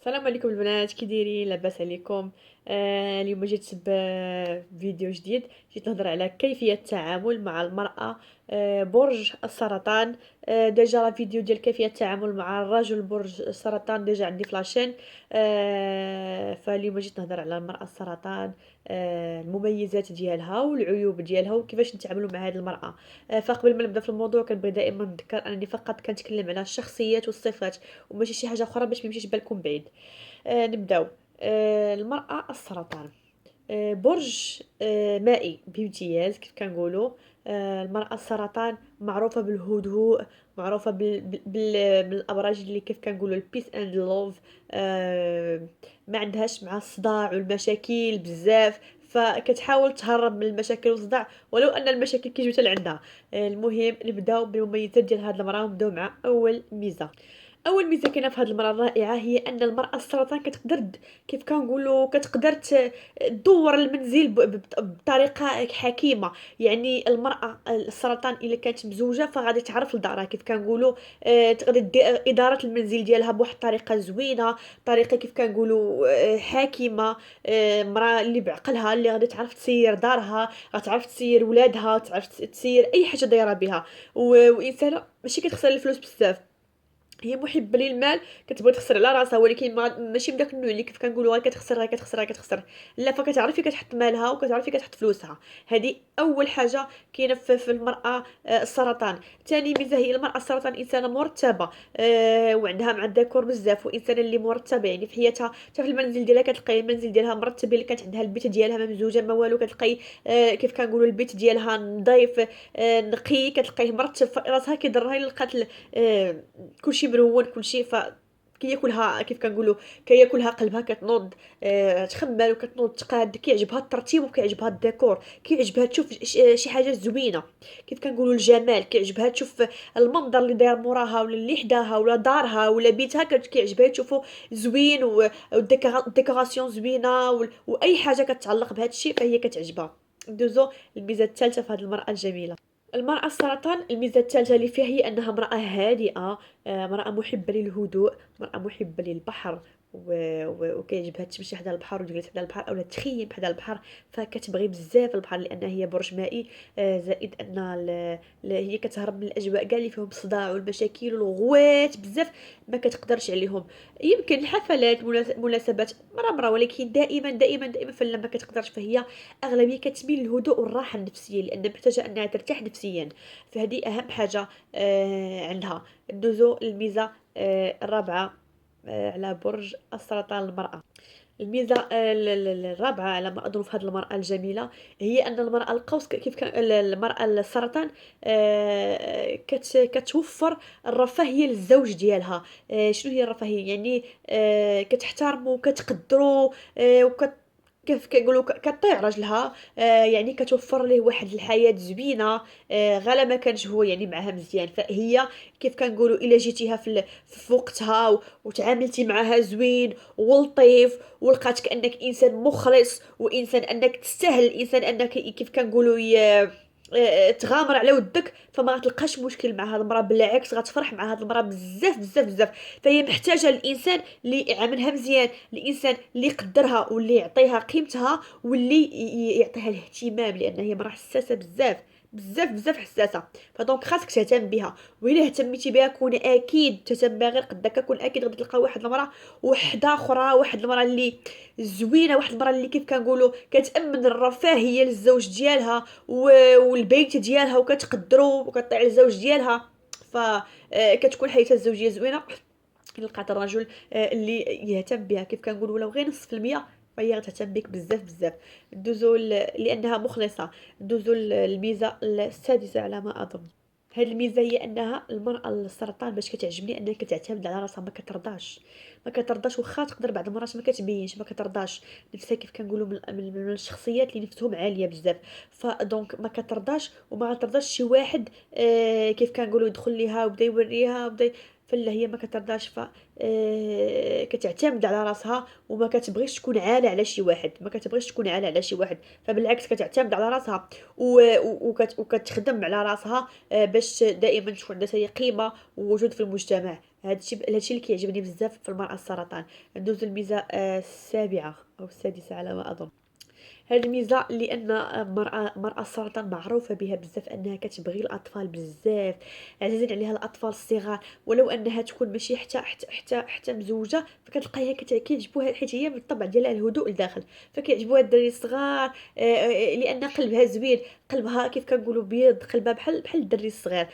السلام عليكم البنات، كي دايرين؟ لاباس عليكم؟ اليوم جيت بفيديو جديد. جيت نهضر على كيفية التعامل مع المرأة برج السرطان. ديجا لا فيديو ديال كيفية التعامل مع الرجل برج السرطان ديجا عندي فلاشين. فاليوم جيت نهضر على المرأة السرطان، المميزات ديالها والعيوب ديالها وكيفاش نتعاملوا مع هذه المرأة. فقبل ما نبدا في الموضوع كنبغي دائما نذكر انني فقط كنتكلم على الشخصيات والصفات وماشي شي حاجه اخرى باش ما يمشيش بالكم بعيد. نبداو. المرأة السرطان، برج مائي بامتياز كيف كنقولوا. المرأة السرطان معروفة بالهدوء، معروفة بالابراج اللي كيف كنقولوا البيس اند لوف. ما عندهاش مع الصداع والمشاكل بزاف، فكتحاول تهرب من المشاكل والصداع ولو ان المشاكل كيجيو حتى لعندها. المهم نبداو بالمميزات ديال هذه المرأة ونبداو مع اول ميزة. اول ميزه كاينه في هذه المراه الرائعه هي ان المراه السرطان كتقدر كيف كنقولوا كتقدر تدور المنزل بطريقه حكيمه. يعني المراه السرطان الا كانت مزوجه فغادي تعرف لدارها كيف كنقولوا. تقدر دير اداره المنزل ديالها بواحد الطريقه زوينه، طريقه كيف كنقولوا حكيمه. مراه اللي بعقلها اللي غادي تعرف تسير دارها، غتعرف تسير ولادها، تعرف تسير اي حاجه دايره بها. وانسانه ماشي كتخسر الفلوس بزاف، هي محبه للمال، كتبغي تخسر على راسها، ولكن ماشي من داك النوع اللي كيف كنقولوا غير كتخسر غير كتخسر غير كتخسر. لا، فكتعرفي كتحط مالها وكتعرفي كتحط فلوسها. هذه اول حاجه كاينه في المراه السرطان. ثاني ميزه هي المراه السرطان انسانه مرتبه، وعندها مع الذكور بزاف، وانسانه اللي مرتبه يعني في حياتها حتى في المنزل ديالها كتلقاي المنزل ديالها مرتب. اللي كانت عندها البيت ديالها ما مزوجه ما والو كتلقاي كيف كنقولوا البيت ديالها نظيف، نقي، كتلقايه مرتب في راسها كيضرها الا لقات كلشي مرون كلشي. كياكلها كيف كنقولوا كياكلها قلبها كتنوض، تخمل وكتنوض تقاد. كيعجبها الترتيب وكيعجبها الديكور، كيعجبها تشوف شي حاجه زوينه. كيف كنقولوا الجمال، كيعجبها تشوف المنظر اللي داير موراها ولا اللي حداها ولا دارها ولا بيتها، كيعجبها تشوفو زوين والديكوراسيون زوينه واي حاجه كتعلق بهذا الشيء فهي كتعجبها. ندوزو الميزه الثالثه في هذه المراه الجميله. المرأة السرطان الميزة الثالثة اللي فيها هي أنها امرأة هادئة، امرأة محبة للهدوء، امرأة محبة للبحر. وكيعجبها تمشي حدا البحر وتجلس حدا البحر اولا تخيم حدا البحر. فكتبغي بزاف البحر لان هي برج مائي. زائد ان هي كتهرب من الاجواء كاع اللي فيهم الصداع والمشاكل والغوات بزاف، ما كتقدرش عليهم. يمكن الحفلات مناسبات مرة ولكن دائما دائما دائما فلما ما كتقدرش فهي اغلبيه كتميل للهدوء والراحه النفسيه لان محتاجه انها ترتاح نفسيا. فهذه اهم حاجه عندها. ندوزو الميزه الرابعه على برج السرطان المراه. الميزه الرابعه على ما اظن في هذه المراه الجميله هي ان المراه القوس كيف كان المراه السرطان كتوفر الرفاهيه للزوج ديالها. شنو هي الرفاهيه؟ يعني كتحترمو كتقدرو، كيف كيقولوا كطيع راجلها. يعني كتوفر ليه واحد الحياه زوينه. غالا ما كانش هو يعني معها مزيان فهي كيف كنقولوا الا جيتيها في وقتها وتعاملتي معها زوين ولطيف ولقاتك انك انسان مخلص وانسان انك تستاهل الانسان انك كيف كنقولوا تغامر على ودك، فما غتلقاش مشكل مع هاد المراه، بالعكس غتفرح مع هاد المراه بزاف بزاف بزاف. فهي محتاجه الانسان اللي يعاملها مزيان، الانسان اللي يقدرها واللي يعطيها قيمتها واللي يعطيها الاهتمام لان هي مراه حساسه بزاف بزاف بزاف حساسه. فدونك خاصك تهتم بها، والا اهتميتي بها كون اكيد تهتم بها غير قدك، كون اكيد غادي تلقى واحد المراه وحده اخرى، واحد المراه اللي زوينه، واحد المراه اللي كيف كنقولوا كتامن الرفاهيه للزوج ديالها والبيت ديالها وكتقدرو وكطيع الزوج ديالها. فكتكون حياتها الزوجيه زوينه. لقات الرجل اللي يهتم بها كيف كنقولوا ولو غير نص في المية فهي غتهتم بك بزاف بزاف. لانها مخلصه. ندوزو الميزه السادسه على ما اظن. هاد الميزه هي انها المراه السرطان باش كتعجبني انها كتعتمد على راسها، ما كترضاش واخا تقدر بعض المرات ما كتبينش ما كترضاش نفسها. كيف كنقولوا من الشخصيات اللي نفسهم عاليه بزاف. فدونك ما كترضاش وما غترضاش شي واحد كيف كنقولوا يدخل ليها وبدا يوريها وبدا. فلا هي ما كترضاش ف كتعتمد على راسها وما كتبغيش تكون عالة على شي واحد، ما كتبغيش تكون عالة على شي واحد. فبالعكس كتعتمد على راسها وكتخدم على راسها باش دائما تكون عندها هي قيمة ووجود في المجتمع. هادشي اللي كيعجبني بزاف في المرأة السرطان. ندوزو الميزة السابعة او السادسة على ما اظن. هاد الميزة لان مرأة السرطان معروفة بها بزاف انها كتبغي الاطفال بزاف، عزيزين عليها الاطفال الصغار، ولو انها تكون ماشي حتى مزوجة، فكتلقاها كيعجبوها حيت هي بالطبع ديالها الهدوء لداخل، فكيعجبوها الدراري الصغار. لان قلبها زوين، قلبها كيف كنقولوا بيض، قلبها بحال الدري الصغير.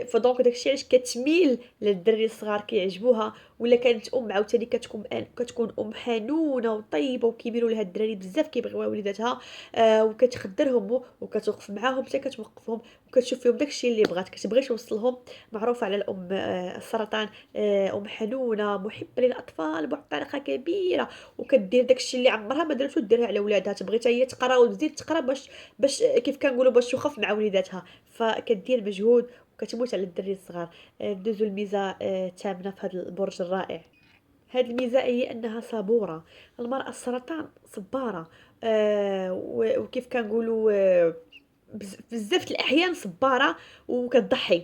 فدونك داكشي علاش كتميل للدري الصغار، كيعجبوها. ولا كانت عاوتاني كتكون حنونه وطيبه، وكيميلوا لها الدراري بزاف، كيبغيوها وليداتها. وكتخدرهم وكتوقف معاهم حتى كتوقفهم، وكتشوف فيهم داكشي اللي بغات، كتبغي توصلهم. معروفه على الام السرطان ام حنونه محبه للاطفال بواحد الطريقه كبيره، وكدير داكشي اللي عمرها ما درتو ديرها على ولادها. تبغي حتى هي تقرا وتزيد تقرا باش كيف كنقولوا باش تخف مع وليداتها، فكدير مجهود وكتموت على الدري الصغار. ندوزو الميزه الثامنه في هذا البرج الرائع. هاد الميزه هي انها صبوره. المراه السرطان صباره، وكيف كنقولوا بزاف الاحيان صباره وكتضحي،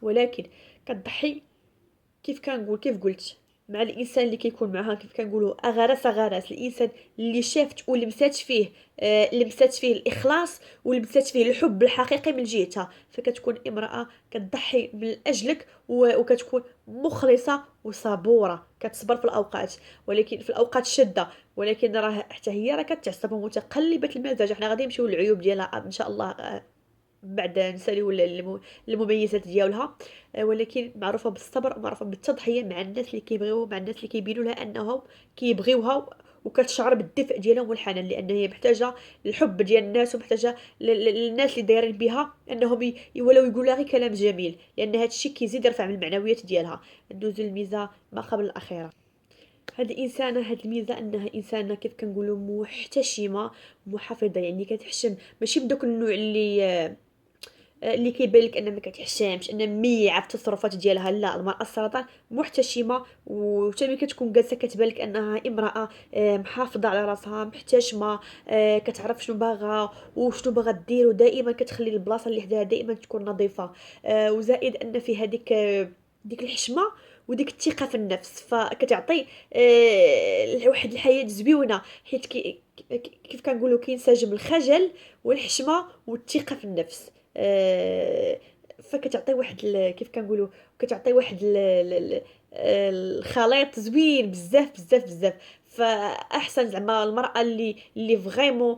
ولكن كتضحي كيف قلت مع الانسان اللي كيكون معها. كيف كنقولوا اغرس غرس الانسان اللي شافت ولمسات فيه، لمسات فيه الاخلاص ولمسات فيه الحب الحقيقي من جهتها، فكتكون امراه كتضحي من اجلك، وكتكون مخلصه وصبوره، كتصبر في الاوقات، ولكن في الاوقات الشاده. ولكن راه حتى هي راه كتعصب ومتقلبه المزاج. حنا غادي نمشيو للعيوب ديالها ان شاء الله بعد نساليو المميزات ديالها. ولكن معروفه بالصبر، معروفه بالتضحيه مع الناس اللي كيبغيو، مع الناس اللي كيبينوا لها انهم كيبغيوها، وكتشعر بالدفء ديالهم والحنان، لان هي محتاجه الحب ديال الناس، ومحتاجه للناس اللي دايرين بها انهم ولو يقولوا غير كلام جميل، لان هذا الشيء كيزيد يرفع من المعنويات ديالها. ندوزو الميزه ما قبل الاخيره. هاد الانسانه، هاد الميزه انها انسانه كيف كنقولوا محتشمه، محافظه، يعني كتحشم، ماشي بدوك النوع اللي كيبان لك ان ما كتحشمش، ان ميعه في التصرفات ديالها. لا، المراه السرطان محتشمه، وحتى ملي كتكون جالسه كتبان لك انها امراه محافظه على راسها، محتشمه، كتعرف شنو باغا وشنو باغا دير، ودائما كتخلي البلاصه اللي حداها دائما تكون نظيفه. وزائد ان في هذيك ديك الحشمه وديك الثقه في النفس، فكتعطي واحد الحياه زويونه، حيت كيف كنقولوا كينسجم الخجل والحشمه والثقه في النفس. فكتعطي واحد كيف كنقولوا كتعطي واحد الخليط زوين بزاف بزاف بزاف. فاحسن زعما المراه اللي فريمون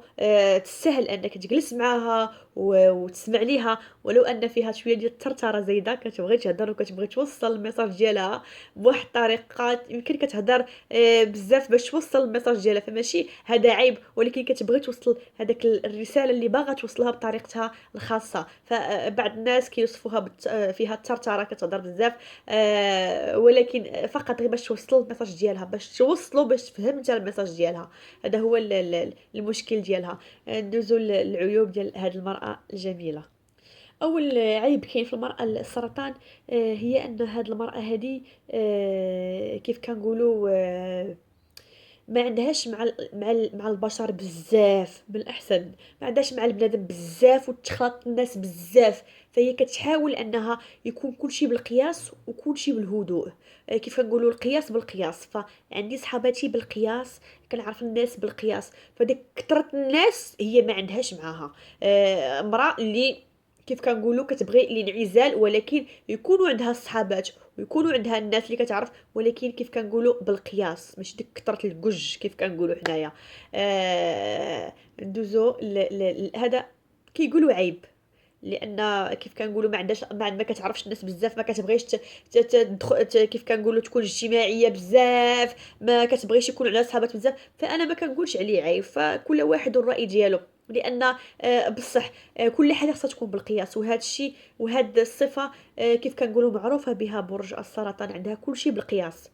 تستاهل انك تجلس معاها وتسمع ليها، ولو ان فيها شويه ديال الترتره زايده، كتبغي تهضر وكتبغي توصل الميساج ديالها بواحد الطريقه، يمكن كتهضر بزاف باش توصل الميساج ديالها، فماشي هذا عيب، ولكن كتبغي توصل هذاك الرساله اللي باغا توصلها بطريقتها الخاصه. فبعض الناس كيوصفوها فيها الترتره، كتهضر بزاف، ولكن فقط غير باش توصل الميساج ديالها، باش توصلو، باش تفهم انت الميساج ديالها. هذا هو المشكل ديالها. ندوزو للعيوب ديال هذه المرأة الجميلة. اول عيب كاين في المراه السرطان هي ان هاد المراه هذه كيف كنقولوا ما عندهاش مع البشر بزاف من الاحسن، ما عندهاش مع البنادم بزاف، وتخلط الناس بزاف. فهي كتحاول انها يكون كلشي بالقياس وكلشي بالهدوء. كيف كنقولوا القياس بالقياس، فعندي صحاباتي بالقياس، كنعرف الناس بالقياس. فديك كثرة الناس هي ما عندهاش معاها. امراه اللي كيف كنقولوا كتبغي الانعزال، ولكن يكونوا عندها الصحابات ويكونوا عندها الناس اللي كتعرف، ولكن كيف كنقولوا بالقياس، ماشي ديك كثرة الكج كيف كنقولوا حنايا. ندوزو هذا كيقولوا عيب، لان كيف كنقولوا ما كتعرفش الناس بزاف، ما كتبغيش كيف كنقولوا تكون اجتماعيه بزاف، ما كتبغيش يكون عندها صحابات بزاف. فانا ما كنقولش عليه عيب، فكل واحد الراي ديالو، لان بصح كل حاجه خصها تكون بالقياس. وهذا الشيء وهاد الصفه كيف كنقولوا معروفه بها برج السرطان، عندها كل شيء بالقياس.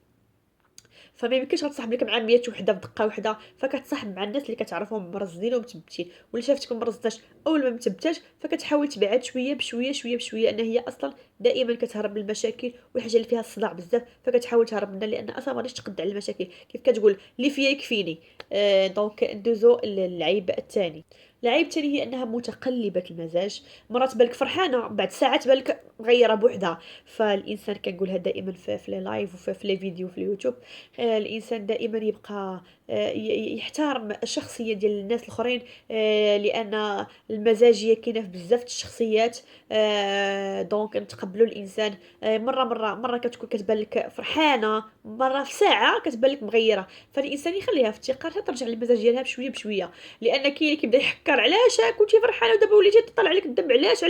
فما يمكنش غتصاحب لك مع 100 وحده في دقه واحده، فكتصاحب مع الناس اللي كتعرفهم مرزدين ومثبتين. ولا شافتك مرزداش اول ما مثبتاش، فكتحاول تبعد شويه بشويه شويه بشويه، ان هي اصلا دائما كتهرب من المشاكل والحاجه اللي فيها الصداع بزاف، فكتحاول تهرب منها، لان اصلا مانيش تقد على المشاكل. كيف كتقول اللي فيا يكفيني. دونك ندوزو للعيب الثاني. العيب الثاني هي انها متقلبة المزاج، مرات بالك فرحانة بعد ساعات بالك مغيرة بوحدها. فالانسان كنقولها دائما في لي لايف وفي لي فيديو في اليوتيوب، الانسان دائما يبقى يحترم الشخصية ديال الناس الاخرين، لان المزاجية كاينة في بزاف د الشخصيات. دونك نتقبلوا الانسان، مره كتكون كتبان لك فرحانه، مره في ساعه كتبان لك مغيره. فالانسان يخليها في الثقه حتى ترجع للمزاج ديالها بشويه بشويه. لان كاين اللي كيبدا يحكر علاش كنتي فرحانه ودابا وليتي تطلع عليك الدم، علاش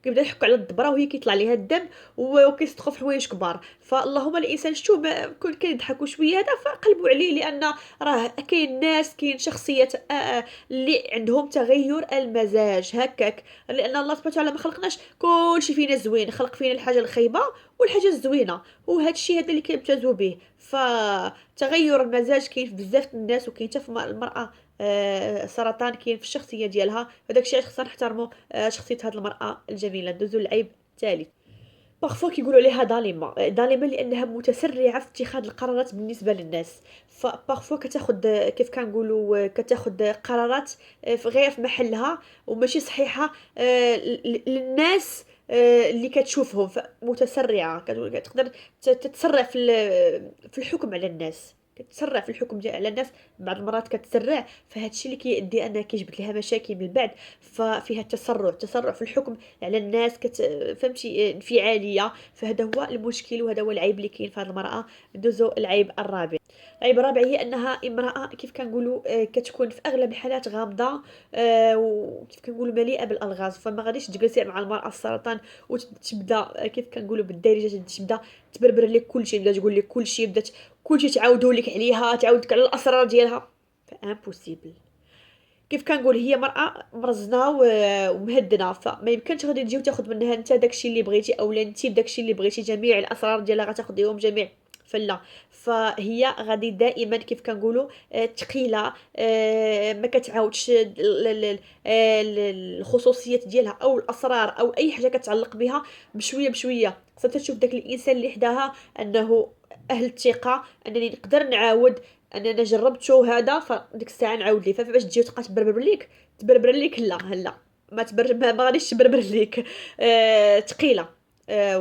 كيبدا يحك على الدبره وهي كيطلع ليها الدم وكيصدقوا في حوايج كبار. فاللهم الانسان شتو كون كيضحكوا شويه هذا فقلبوا عليه، لان راه كاين ناس، كاين شخصيات اللي عندهم تغير المزاج هكاك. لان الله سبحانه وتعالى ما خلقناش كلشي فينا زوين، خلق فينا الحاجه الخايبه والحاجه الزوينه، وهذا الشيء هذا اللي كيمتازوا به. فتغير المزاج كاين في بزاف الناس، وكاين حتى في المراه سرطان كاين في الشخصيه ديالها. هذاك الشيء خصنا نحترموا شخصيه هذه المراه الجميله. ندوزو للعيب الثالث. بارفوا كيقولوا عليها ظالمه لانها متسرعه في اتخاذ القرارات بالنسبه للناس. فبارفوا كتاخذ كيف كنقولوا كتاخذ قرارات غير في محلها وماشي صحيحه للناس اللي كتشوفهم. متسرعه تقدر تتسرع في الحكم على الناس، كتسرع في الحكم ديال على الناس. بعض المرات كتسرع، فهاد الشيء اللي كيؤدي انها كيجبد لها مشاكل من بعد. ففيها تسرع في الحكم على الناس، فهمتي، انفعاليه. فهذا هو المشكل وهذا هو العيب اللي كاين في هذه المراه. ندوزو العيب الرابع. العيب الرابع هي انها امراه كيف كنقولوا كتكون في اغلب الحالات غامضه، وكيف كنقولوا مليئه بالالغاز. فما غاديش تجلسي مع المراه السرطان وتبدا كيف كنقولوا بالدارجه تبدا تبربر لك كلشي، تبدا تقول لك كلشي، بدات كلشي تعاودوا لك عليها، تعاودك على الاسرار ديالها. فامبوسيبل. كيف كنقول هي مرأة مرزنة ومهدنة، فما يمكنش غادي تجي وتاخذ منها انت داكشي اللي بغيتي، اولا انت داكشي اللي بغيتي جميع الاسرار ديالها غتاخذيهم جميع. فلا، فهي غادي دائما كيف كنقولوا ثقيله، ما كتعاودش الخصوصيات ديالها او الاسرار او اي حاجه كتعلق بها. بشويه بشويه خاصها تشوف داك الانسان اللي حداها انه اهل الثقه، انني نقدر نعاود، انا جربته هذا، فديك الساعه نعاود ليه. فباش تجي وتبقى تبربر ليك لا، ما غاديش تبربر ليك. ثقيله،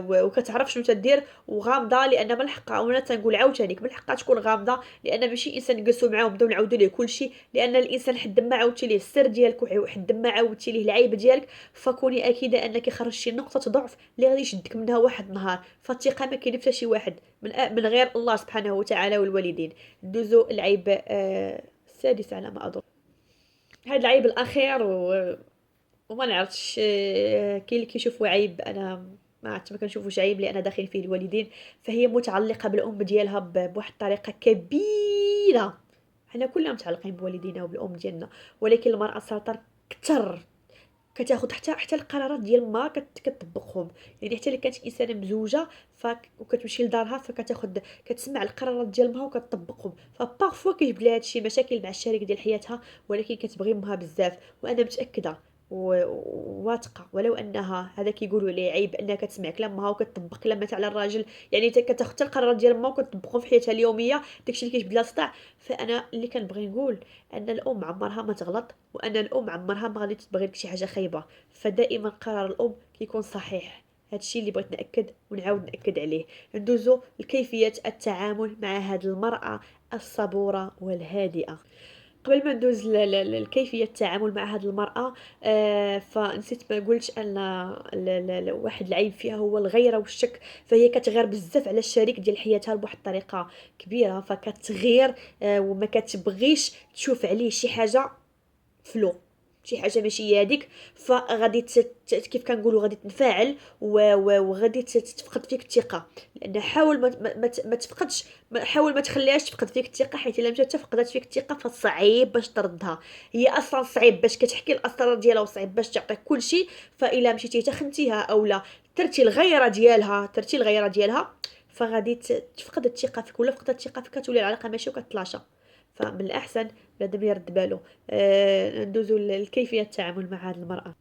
وكتعرف شنو تدير وغامضه. لان من حقها، وانا تنقول عاوتاني من حقها تكون غامضه، لان ماشي انسان نجلسوا معاه ونبداو نعاودوا ليه كلشي. لان الانسان حد ما عاودتي ليه السر ديالك وحد ما عاودتي ليه العيب ديالك، فكوني اكيده انك خرجتي نقطه ضعف اللي غادي يشدك منها واحد النهار. فالثقه ما كاين حتى شي واحد من غير الله سبحانه وتعالى والوالدين. ندوزو العيب السادس على ما اظن. هذا العيب الاخير وما نعرفش، كاين اللي كيشوفوا عيب، انا ما عرفت، ما كنشوفوش عيب لان داخل فيه الوالدين. فهي متعلقه بالام ديالها بواحد الطريقه كبيره. حنا كلنا متعلقين بوالدينا وبالام ديالنا، ولكن المراه السرطان كثر كتاخد حتى القرارات ديال ما كتطبقهم. يعني حتى الا كانت انسانه مزوجه وكتمشي لدارها فكتاخد كتسمع القرارات ديال امها وكتطبقهم. فبارفوا كيجبد لها هادشي مشاكل مع الشريك ديال حياتها، ولكن كتبغي امها بزاف. وانا متاكده وواثقه ولو انها هذا كيقولوا عليه عيب انها كتسمع كلام امها وكتطبق كلامها على الراجل، يعني كتاخد حتى القرارات ديال امها وكتطبقهم في حياتها اليوميه، داكشي اللي كيجبد لها صداع. فانا اللي كنبغي نقول ان الام عمرها ما تغلط، وان الام عمرها ما غادي تبغي لك شي حاجه خايبه. فدائما قرار الام كيكون صحيح. هادشي اللي بغيت ناكد ونعاود ناكد عليه. ندوزو لكيفيه التعامل مع هذه المراه الصبوره والهادئه. قبل ما ندوز لكيفية التعامل مع هذه المرأة، فنسيت ما قلتش أن واحد العيب فيها هو الغيرة والشك. فهي كتغير بزاف على الشريك ديال حياتها بواحد الطريقة كبيرة، فكتغير وما كتبغيش تشوف عليه شي حاجة فلو، شي حاجه ماشي هي هذيك. فغادي كيف كنقولوا غادي تنفعل وغادي تفقد فيك الثقه. لان حاول ما تفقدش، حاول ما تخليهاش تفقد فيك الثقه، حيت الا مشات فقدت فيك الثقه فصعيب باش تردها. هي اصلا صعيب باش كتحكي الاسرار ديالها وصعيب باش تعطيك كل شيء. فالا مشيتي تخنتيها او لا درتي الغيره ديالها فغادي تفقد الثقه فيك، ولا فقدت الثقه فيك تولي العلاقه ماشي وكتلاشى. فمن الاحسن بنادم يرد بالو. ندوزو لكيفيه التعامل مع هذه المراه.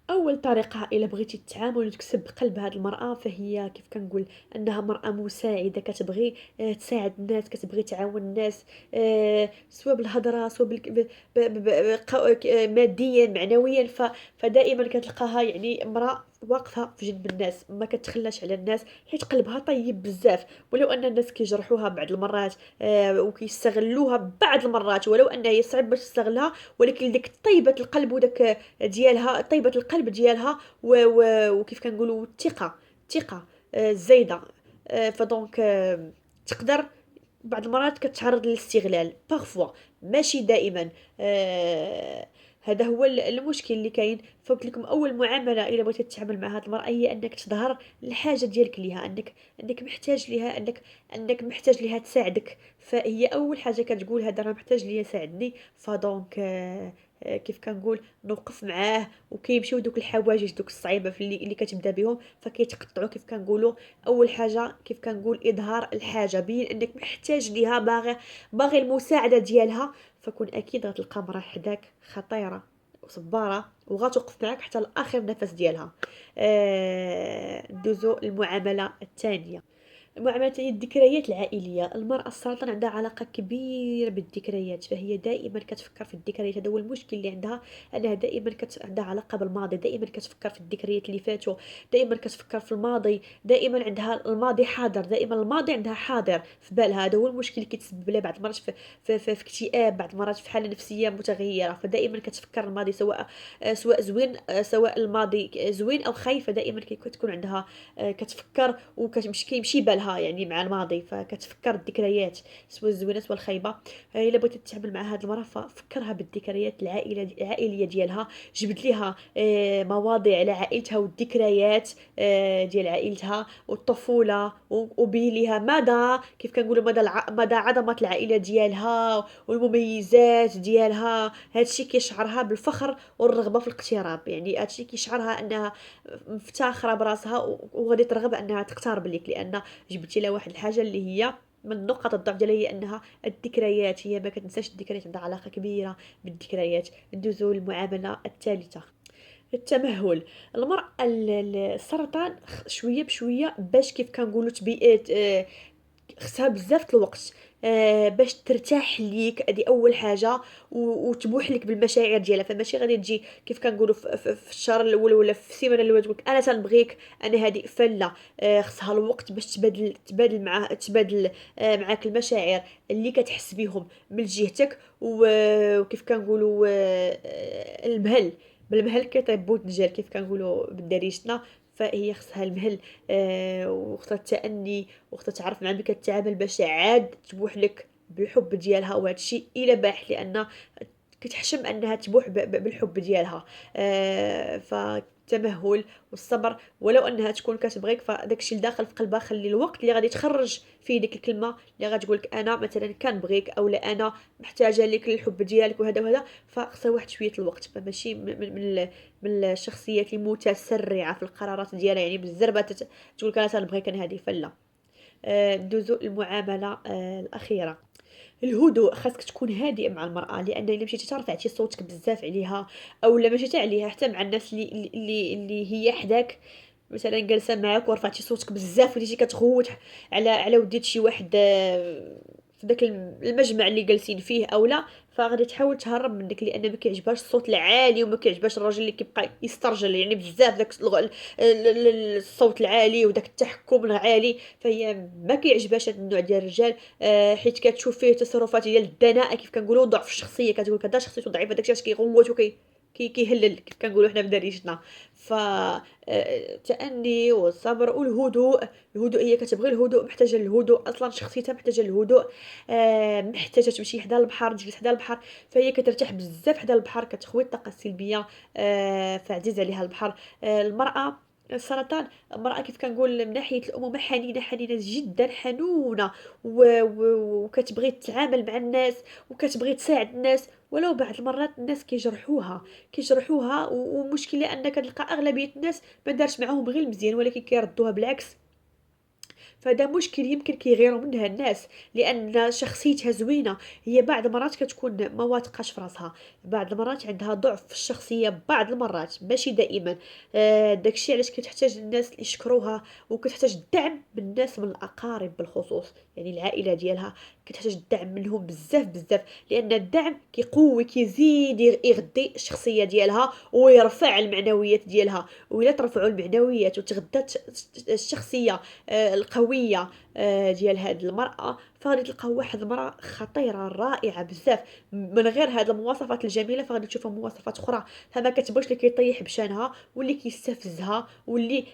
اول طريقه الا بغيتي تتعامل وتكسب قلب هذه المراه، فهي كيف كنقول انها مراه مساعده، كتبغي تساعد الناس، كتبغي تعاون الناس، سواء بالهضره سواء ماديا معنويا. فدائما كتلقاها يعني امراه واقفه في جنب الناس، ما كتخلاش على الناس، حيت قلبها طيب بزاف. ولو ان الناس كيجرحوها بعض المرات وكيستغلوها بعض المرات، ولو ان هي صعب باش تستغلها، ولكن ديك طيبه القلب وداك ديالها، طيبة القلب ديالها وكيف كنقولوا الثقة الزايدة. فدونك تقدر بعض المرات كتعرض للاستغلال بارفوا، ماشي دائما. آه هذا هو المشكل اللي كاين. فقلت لكم اول معامله الا بغيتي تتعامل مع هذه المراه هي انك تظهر الحاجه ديالك ليها، انك محتاج ليها، انك محتاج ليها تساعدك. فهي اول حاجه كتقول هذا راه محتاج ليا ساعدني. فدونك كيف كنقول نوقف معاه، وكيمشيو دوك الحواجز دوك الصعيبه في اللي كتبدا بهم، فكيتقطعوا كيف كنقولوا. اول حاجه كيف كنقول اظهار الحاجه، بين انك محتاج ليها، باغي المساعده ديالها، فكون اكيد غتلقى مرا حداك خطيره وصباره وغتوقف معاك حتى لاخر نفس ديالها. ندوزو المعامله الثانيه. المعاملة هي الذكريات العائلية. المرأة السرطان عندها علاقة كبيرة بالذكريات، فهي دائما كتفكر في الذكريات. هذا هو المشكل اللي عندها، أنها دائما عندها علاقة بالماضي، دائما كتفكر في الذكريات اللي فاتوا، دائما كتفكر في الماضي، دائما عندها الماضي حاضر، دائما الماضي عندها حاضر في بالها. هذا هو المشكل اللي كيتسبب لها بعض المرات في اكتئاب، بعض المرات في حالة نفسية متغيرة. فدائما كتفكر الماضي، سواء زوين، سواء الماضي زوين أو خايفة، دائما كتكون عندها كتفكر كيمشي بالها يعني مع الماضي، فكتفكر الذكريات سواء الزوينات سواء الخايبه. الا بغيتي تتعامل مع هذه المراه ففكرها بالذكريات العائليه ديالها، جبد ليها مواضيع على عائلتها والذكريات ديال عائلتها والطفوله، وبين ليها مدى كيف كنقولوا مدى عظمه العائله ديالها والمميزات ديالها. هادشي كيشعرها بالفخر والرغبه في الاقتراب، يعني هادشي كيشعرها انها مفتخره براسها وغادي ترغب انها تقترب لك، لان جبتي لها واحد الحاجه اللي هي من نقط الضعف ديالها، هي انها الذكريات، هي ما كتنساش الذكريات، عندها علاقه كبيره بالذكريات. ندوزو للمعامله الثالثه، التمهل. المرأة السرطان شوية بشوية باش كيف كنقولوا تبيئات خصها بزاف الوقت باش ترتاح ليك، هذه اول حاجه، وتبوح لك بالمشاعر ديالها. فماشي غادي تجي كيف كنقولوا في الشهر الاول ولا في السيمانه الاولى تقول انا تنبغيك انا هذه، فلا. خصها الوقت باش تبادل معاك المشاعر اللي كتحس بهم من جهتك، وكيف كنقولوا المهل بالمهل كيطيب الدجاج كيف كنقولوا بالدارجتنا. فهي خصها المهل وخصها التأني، وخصها تعرف مع من كتعامل باش عاد تبوح لك بالحب ديالها. وهذا الشيء الا باح، لان كتحشم انها تبوح بالحب ديالها. فالتمهل والصبر، ولو انها تكون كتبغيك، فداك الشيء الداخل في قلبها خلي الوقت اللي غادي تخرج فيه ديك الكلمه اللي غتقولك انا مثلا كنبغيك، او لا انا محتاجه لك الحب ديالك وهذا وهذا. فخصها واحد شويه الوقت. فماشي من الشخصيات المتسرعه في القرارات ديالها، يعني بالزربه تقولك انا تنبغيك انا هذه، فلا. ندوزو المعامله الاخيره، الهدوء. خاصك تكون هادئ مع المرأة، لأن إلا مشيتي ترفعتي صوتك بزاف عليها، أو لا مشيتي عليها حتى مع الناس اللي هي حداك، مثلا جالسه معاك ورفعتي صوتك بزاف وليتي كتغوت على وديت شي واحد في داك المجمع اللي جالسين فيه او لا، فغادي تحاول تهرب منك، لان ما كيعجبهاش الصوت العالي، وما كيعجبهاش الراجل اللي كيبقى يسترجل يعني بزاف داك الصوت العالي وداك التحكم العالي. فهي ما كيعجبهاش هذا النوع ديال الرجال، حيت كتشوف فيه تصرفات ديال الدناءه، كيف كنقولوا ضعف الشخصيه، كتقول هذا شخصيته ضعيفه، داكشي علاش كيغوت كيهلل كيف كنقولوا حنا بدارجتنا. ف التأني والصبر والهدوء. الهدوء هي كتبغي الهدوء، محتاجه الهدوء، اصلا شخصيتها محتاجه الهدوء. محتاجه تمشي حدا البحر، تجلس حدا البحر، فهي كترتاح بزاف حدا البحر، كتخوي الطاقه السلبيه. فعزيز عليها البحر. المراه السرطان، المرأة كيف كنقول من ناحية الأمومة حنينة، حنينة جدا، حنونة، وكتبغي تتعامل مع الناس، وكتبغي تساعد الناس. ولو بعض المرات الناس كيجرحوها ومشكلة أنك تلقى أغلبية الناس ما دارش معاهم غير المزيان، ولكن كيردوها بالعكس. فهذا مشكل يمكن كيغيروا منها الناس لان شخصيتها زوينه. هي بعض المرات كتكون ما واثقاش في راسها، بعض المرات عندها ضعف في الشخصيه، بعض المرات ماشي دائما. داكشي علاش كتحتاج الناس اللي يشكروها، وكتحتاج الدعم من الناس، من الاقارب بالخصوص، يعني العائله ديالها كتحتاج الدعم منهم بزاف بزاف، لان الدعم كيقوي كيزيد يغذي الشخصيه ديالها ويرفع المعنويات ديالها. وإلا ترفعوا المعنويات وتغدات الشخصيه القويه ديال هاد المراه، فغادي تلقاو واحد المراه خطيره رائعه بزاف. من غير هاد المواصفات الجميله فغادي تشوفوا مواصفات اخرى. فما كتبغيش اللي كيطيح بشانها واللي كيستفزها واللي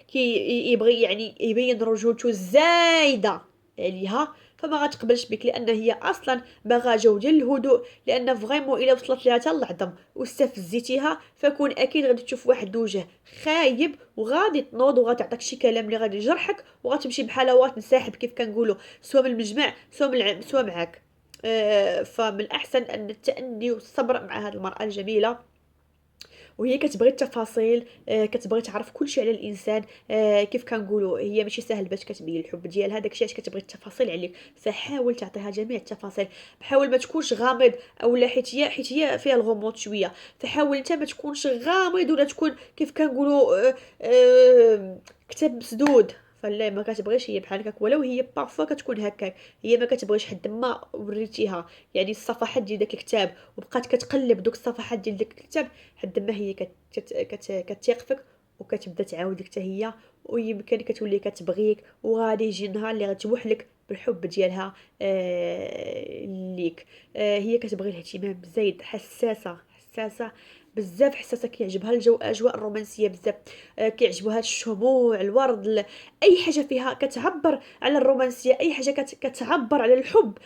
يبغي يعني يبين رجولته الزايده عليها، فما غتقبلش بك، لان هي اصلا باغا جو ديال الهدوء. لان فريمون الا وصلت ليها حتى للعظم واستفزيتيها فكون اكيد غادي تشوف واحد الوجه خايب، وغادي تنوض وغتعطيك شي كلام اللي غادي يجرحك، وغتمشي بحال هو تنسحب كيف كنقولوا، سوا من المجمع سوا سوا معاك. فمن الاحسن ان التأني والصبر مع هذه المرأة الجميلة، وهي كتبغي التفاصيل، كتبغي تعرف كلشي على الانسان. كيف كنقولوا هي ماشي سهل باش كتبين الحب ديالها، داكشي علاش كتبغي التفاصيل عليك، فحاول تعطيها جميع التفاصيل. حاول ما تكونش غامض، اولا حيت هي فيها الغموض شويه، فحاول انت ما تكونش غامض ولا تكون كيف كنقولوا كتاب مسدود. فلا ما كتبغيش هي بحال هكاك، ولو هي بارفوا كتكون هكاك. هي ما كتبغيش حد ما وريتيها يعني الصفحات ديال داك الكتاب وبقات كتقلب دوك الصفحات ديال داك الكتاب حد ما هي كتيق فيك وكتبدا تعاود لك حتى هي، ويمكن كتولي كتبغيك، وغادي يجي النهار اللي غتبوح لك بالحب ديالها ليك. هي كتبغي الاهتمام زايد، حساسه حساسه بزاف، حساسه، كيعجبها الاجواء الرومانسيه بزاف. كيعجبوها الشموع، الورد، اي حاجه فيها كتعبر على الرومانسيه، اي حاجه كتعبر على الحب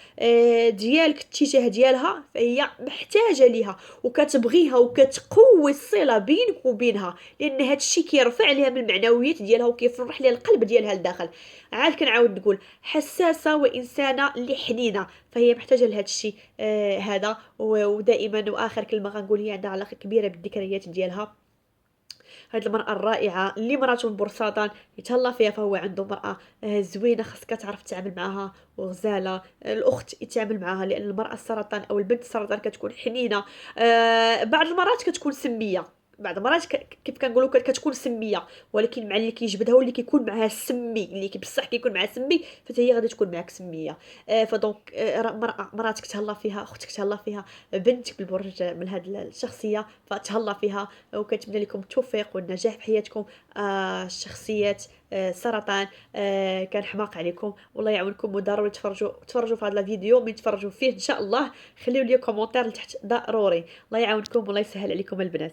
ديالك الاتجاه ديالها، فهي محتاجه ليها وكتبغيها وكتقوي الصله بينك وبينها، لان هذا الشيء كيرفع ليها من المعنويات ديالها وكيفرح ليها القلب ديالها لداخل. عاد كنعاود نقول حساسه وانسانه اللي حنينه، فهي محتاجه لهذا الشيء هذا. ودائما واخر كلمه غنقول هي عندها علاقه كبيره بالذكريات ديالها. هاد المرأة الرائعة اللي مراتو من بورساطان يتهلا فيها، فهو عنده مرأة زوينة خاصك تعرف تتعامل معها، وغزالة. الأخت يتعامل معها، لأن المرأة السرطان أو البنت السرطان كتكون حنينة. بعض المرات كتكون سمية، بعض المرات كيف كنقولوا كتكون سميه، ولكن مع اللي كيجبدها واللي كيكون معها سمي، اللي بصح كيكون معها سمي حتى هي غادي تكون معاك سميه. فدونك مراتك تهلا فيها، اختك تهلا فيها، بنتك بالبرج من هذه الشخصيه فتهلا فيها. وكنتمنى لكم التوفيق والنجاح في حياتكم. شخصيات سرطان كان حماق عليكم، والله يعاونكم. وضروري تفرجوا في هذا الفيديو، من تفرجوا فيه ان شاء الله خليوا لي كومونتير لتحت ضروري. الله يعاونكم والله يسهل عليكم البنات.